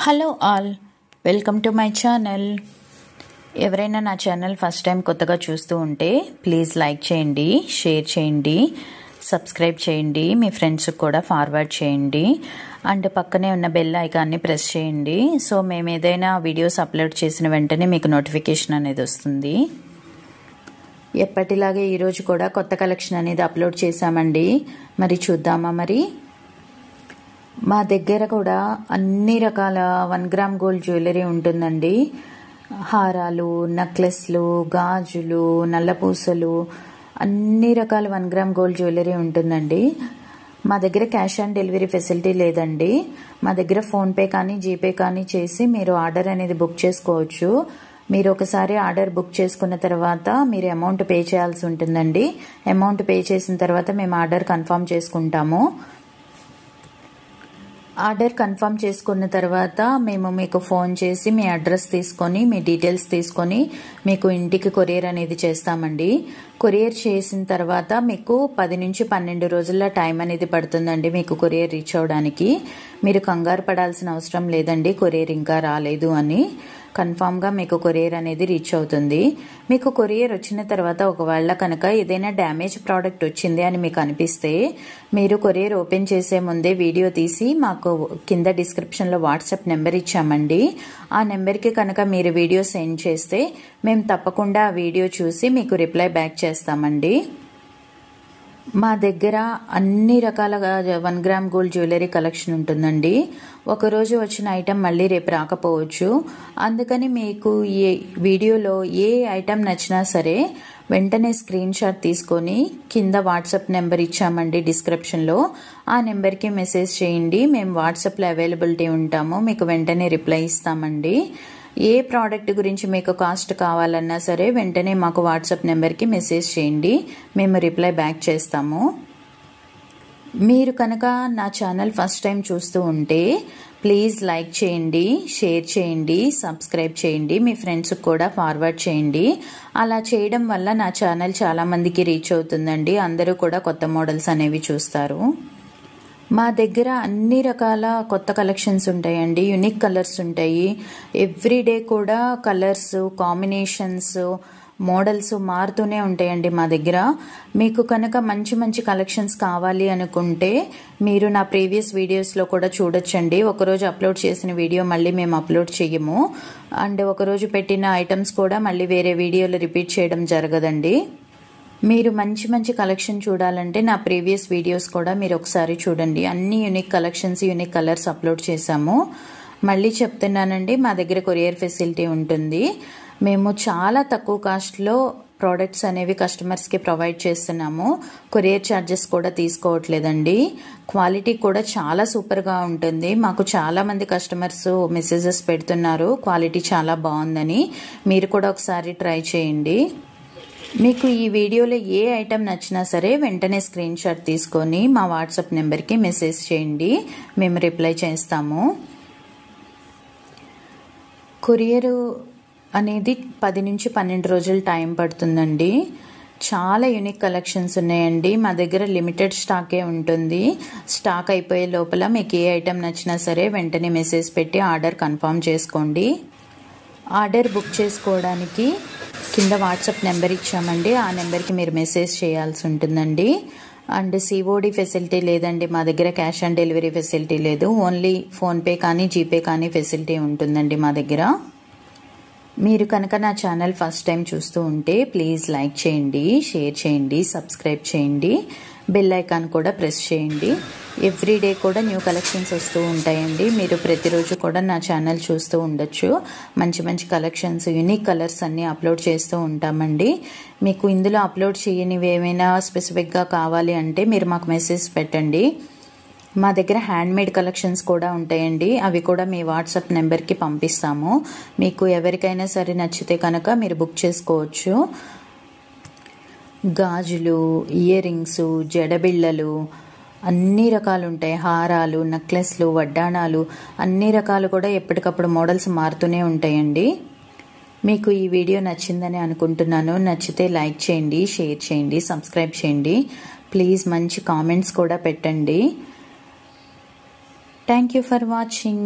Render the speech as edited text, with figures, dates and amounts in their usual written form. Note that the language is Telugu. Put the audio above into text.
Hello all, welcome to my channel. ఎవరైనా నా ఛానల్ ఫస్ట్ టైం కొత్తగా చూస్తూ ఉంటే ప్లీజ్ లైక్ చేయండి, షేర్ చేయండి, సబ్స్క్రైబ్ చేయండి, మీ ఫ్రెండ్స్కి కూడా ఫార్వర్డ్ చేయండి అండ్ పక్కనే ఉన్న బెల్ ఐకాన్ని ప్రెస్ చేయండి. సో మేము ఏదైనా వీడియోస్ అప్లోడ్ చేసిన వెంటనే మీకు నోటిఫికేషన్ అనేది వస్తుంది. ఎప్పటిలాగే ఈరోజు కూడా కొత్త కలెక్షన్ అనేది అప్లోడ్ చేశామండి. మరి చూద్దామా? మరి మా దగ్గర కూడా అన్ని రకాల 1 గ్రామ్ గోల్డ్ జ్యువెలరీ ఉంటుందండి. హారాలు, నెక్లెస్లు, గాజులు, నల్లపూసలు, అన్ని రకాల 1 గ్రామ్ గోల్డ్ జ్యువెలరీ ఉంటుందండి. మా దగ్గర క్యాష్ ఆన్ డెలివరీ ఫెసిలిటీ లేదండి. మా దగ్గర ఫోన్పే కానీ జీపే కానీ చేసి మీరు ఆర్డర్ అనేది బుక్ చేసుకోవచ్చు. మీరు ఒకసారి ఆర్డర్ బుక్ చేసుకున్న తర్వాత మీరు అమౌంట్ పే చేయాల్సి ఉంటుందండి. అమౌంట్ పే చేసిన తర్వాత మేము ఆర్డర్ కన్ఫర్మ్ చేసుకుంటాము. ఆర్డర్ కన్ఫర్మ్ చేసుకున్న తర్వాత మేము మీకు ఫోన్ చేసి మీ అడ్రస్ తీసుకొని మీ డీటెయిల్స్ తీసుకొని మీకు ఇంటికి కొరియర్ అనేది చేస్తామండి. కొరియర్ చేసిన తర్వాత మీకు 10 నుంచి 12 రోజుల టైం అనేది పడుతుందండి మీకు కొరియర్ రీచ్ అవడానికి. మీరు కంగారు పడాల్సిన అవసరం లేదండి కొరియర్ ఇంకా రాలేదు అని. కన్ఫామ్గా మీకు కొరియర్ అనేది రీచ్ అవుతుంది. మీకు కొరియర్ వచ్చిన తర్వాత ఒకవేళ కనుక ఏదైనా డ్యామేజ్ ప్రోడక్ట్ వచ్చింది అని మీకు అనిపిస్తే మీరు కొరియర్ ఓపెన్ చేసే ముందే వీడియో తీసి మాకు కింద డిస్క్రిప్షన్లో వాట్సాప్ నెంబర్ ఇచ్చామండి. ఆ నెంబర్కి కనుక మీరు వీడియో సెండ్ చేస్తే మేము తప్పకుండా ఆ వీడియో చూసి మీకు రిప్లై బ్యాక్ చేస్తామండి. మా దగ్గర అన్ని రకాల 1 గ్రామ్ గోల్డ్ జ్యువెలరీ కలెక్షన్ ఉంటుందండి. ఒకరోజు వచ్చిన ఐటెం మళ్ళీ రేపు రాకపోవచ్చు. అందుకని మీకు ఈ వీడియోలో ఏ ఐటెం నచ్చినా సరే వెంటనే స్క్రీన్ షాట్ తీసుకొని కింద వాట్సాప్ నెంబర్ ఇచ్చామండి డిస్క్రిప్షన్లో. ఆ నెంబర్కి మెసేజ్ చేయండి. మేము వాట్సాప్లో అవైలబిలిటీ ఉంటాము. మీకు వెంటనే రిప్లై ఇస్తామండి. ఏ ప్రోడక్ట్ గురించి మీకు కాస్ట్ కావాలన్నా సరే వెంటనే మాకు వాట్సాప్ నెంబర్కి మెసేజ్ చేయండి. మేము రిప్లై బ్యాక్ చేస్తాము. మీరు కనుక నా ఛానల్ ఫస్ట్ టైం చూస్తూ ఉంటే ప్లీజ్ లైక్ చేయండి, షేర్ చేయండి, సబ్స్క్రైబ్ చేయండి, మీ ఫ్రెండ్స్కి కూడా ఫార్వర్డ్ చేయండి. అలా చేయడం వల్ల నా ఛానల్ చాలామందికి రీచ్ అవుతుందండి. అందరూ కూడా కొత్త మోడల్స్ అనేవి చూస్తారు. మా దగ్గర అన్ని రకాల కొత్త కలెక్షన్స్ ఉంటాయండి. యూనిక్ కలర్స్ ఉంటాయి. ఎవ్రీడే కూడా కలర్స్, కాంబినేషన్స్, మోడల్స్ మారుతూనే ఉంటాయండి మా దగ్గర. మీకు కనుక మంచి మంచి కలెక్షన్స్ కావాలి అనుకుంటే మీరు నా ప్రీవియస్ వీడియోస్లో కూడా చూడొచ్చండి. ఒకరోజు అప్లోడ్ చేసిన వీడియో మళ్ళీ మేము అప్లోడ్ చేయము. అండ్ ఒకరోజు పెట్టిన ఐటమ్స్ కూడా మళ్ళీ వేరే వీడియోలో రిపీట్ చేయడం జరగదండి. మీరు మంచి మంచి కలెక్షన్ చూడాలంటే నా ప్రీవియస్ వీడియోస్ కూడా మీరు ఒకసారి చూడండి. అన్ని unique collections, unique colours upload చేశాము. మళ్ళీ చెప్తున్నానండి, మా దగ్గర కొరియర్ ఫెసిలిటీ ఉంటుంది. మేము చాలా తక్కువ కాస్ట్లో ప్రోడక్ట్స్ అనేవి కస్టమర్స్కి ప్రొవైడ్ చేస్తున్నాము. కొరియర్ ఛార్జెస్ కూడా తీసుకోవట్లేదండి. క్వాలిటీ కూడా చాలా సూపర్గా ఉంటుంది. మాకు చాలామంది కస్టమర్స్ మెసేజెస్ పెడుతున్నారు క్వాలిటీ చాలా బాగుందని. మీరు కూడా ఒకసారి ట్రై చేయండి. మీకు ఈ వీడియోలో ఏ ఐటెం నచ్చినా సరే వెంటనే స్క్రీన్ షాట్ తీసుకొని మా వాట్సాప్ నెంబర్కి మెసేజ్ చేయండి. మేము రిప్లై చేస్తాము. కొరియర్ అనేది 10 నుంచి 12 రోజులు టైం పడుతుందండి. చాలా యూనిక్ కలెక్షన్స్ ఉన్నాయండి. మా దగ్గర లిమిటెడ్ స్టాకే ఉంటుంది. స్టాక్ అయిపోయే లోపల మీకు ఏ ఐటెం నచ్చినా సరే వెంటనే మెసేజ్ పెట్టి ఆర్డర్ కన్ఫర్మ్ చేసుకోండి. ఆర్డర్ బుక్ చేసుకోవడానికి కింద వాట్సాప్ నెంబర్ ఇచ్చామండి. ఆ నెంబర్కి మీరు మెసేజ్ చేయాల్సి ఉంటుందండి. అండ్ సిఓడి ఫెసిలిటీ లేదండి మా దగ్గర. క్యాష్ ఆన్ డెలివరీ ఫెసిలిటీ లేదు. ఓన్లీ ఫోన్పే కానీ జీపే కానీ ఫెసిలిటీ ఉంటుందండి మా దగ్గర. మీరు కనుక నా ఛానల్ ఫస్ట్ టైం చూస్తూ ఉంటే ప్లీజ్ లైక్ చేయండి, షేర్ చేయండి, సబ్స్క్రైబ్ చేయండి, బెల్ ఐకాన్ కూడా ప్రెస్ చేయండి. ఎవ్రీడే కూడా న్యూ కలెక్షన్స్ వస్తూ ఉంటాయండి. మీరు ప్రతిరోజు కూడా నా ఛానల్ చూస్తూ ఉండొచ్చు. మంచి మంచి కలెక్షన్స్, యూనిక్ కలర్స్ అన్నీ అప్లోడ్ చేస్తూ ఉంటామండి. మీకు ఇందులో అప్లోడ్ చేయనివి ఏమైనా స్పెసిఫిక్గా కావాలి అంటే మీరు మాకు మెసేజ్ పెట్టండి. మా దగ్గర హ్యాండ్మేడ్ కలెక్షన్స్ కూడా ఉంటాయండి. అవి కూడా మీ వాట్సాప్ నెంబర్కి పంపిస్తాము. మీకు ఎవరికైనా సరే నచ్చితే కనుక మీరు బుక్ చేసుకోవచ్చు. గాజులు, ఇయర్ రింగ్స్, జడబిళ్ళలు అన్ని రకాలు ఉంటాయి. హారాలు, నెక్లెస్లు, వడ్డాణాలు అన్ని రకాలు కూడా ఎప్పటికప్పుడు మోడల్స్ మారుతూనే ఉంటాయండి. మీకు ఈ వీడియో నచ్చిందని అనుకుంటున్నాను. నచ్చితే లైక్ చేయండి, షేర్ చేయండి, సబ్స్క్రైబ్ చేయండి. ప్లీజ్ మంచి కామెంట్స్ కూడా పెట్టండి. Thank you for watching.